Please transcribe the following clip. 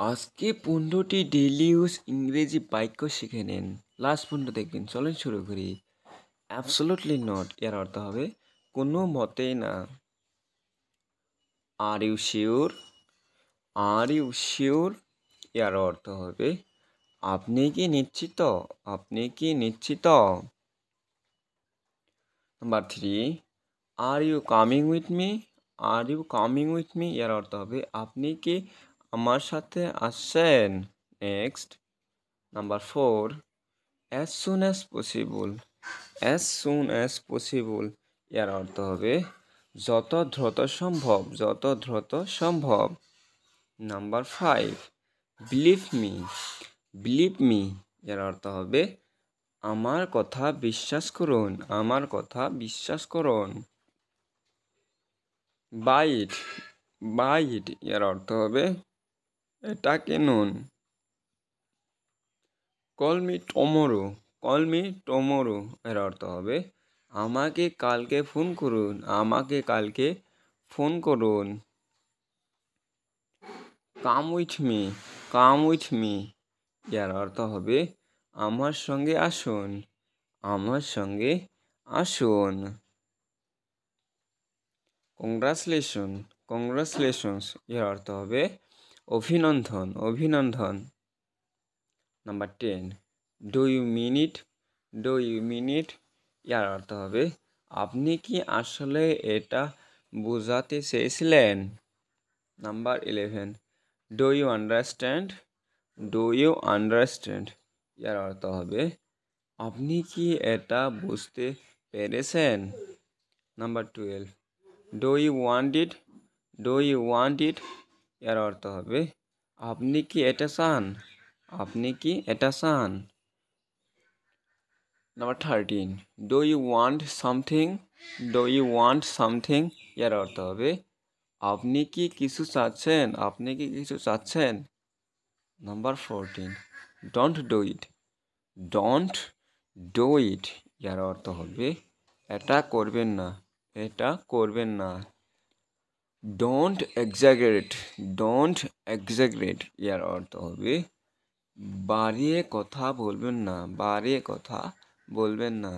আজকে 15টি daily use ইংরেজি বাক্য শিখে নিন। লাস্ট পর্যন্ত দেখবেন। চলেন শুরু করি। অ্যাবসলিউটলি নট এর অর্থ হবে কোনো মতেই না। Are you sure? Are you sure এর অর্থ হবে আপনি কি নিশ্চিত? আপনি কি নিশ্চিত? Number 3, are you coming with me? Are you coming with me এর অর্থ হবে আপনি কি আমার সাথে আসছেন? Next, number 4, as soon as possible. As soon as possible এর অর্থ হবে যত দ্রুত সম্ভব, যত দ্রুত সম্ভব। Number 5, believe me. Believe me এর অর্থ হবে আমার কথা বিশ্বাস করুন, আমার কথা বিশ্বাস করুন। বাইট, বাইট এর অর্থ হবে এটা কিনুন। Call me tomorrow, call me tomorrow এর অর্থ হবে আমাকে কালকে ফোন করুন, আমাকে কালকে ফোন করুন। Come with me, come with me এর অর্থ হবে আমার সঙ্গে আসুন, আমার সঙ্গে আসুন। কংগ্রাচুলেশন, কংগ্রাচুলেশনস এর অর্থ হবে অভিনন্দন, অভিনন্দন। Number 10, do you mean it? Do you mean it এর অর্থ হবে আপনি কি আসলে এটা বোঝাতে চেয়েছিলেন? Number 11, do you understand? Do you understand এর অর্থ হবে আপনি কি এটা বুঝতে পেরেছেন? Number 12, do you want it? Do you want it এর অর্থ হবে আপনি কি এটা চান? আপনি কি এটা চান? Number 13, do you want something? Do you want something এর অর্থ হবে আপনি কি কিছু চাচ্ছেন? আপনি কি কিছু চাচ্ছেন? Number 14, don't do it. Don't do it এর অর্থ হবে এটা করবেন না, এটা করবেন না। ডোন্ট এক্সাজারেট, ডোন্ট এক্সাজারেট এর অর্থ হবে বাড়িয়ে কথা বলবেন না, বাড়িয়ে কথা বলবেন না।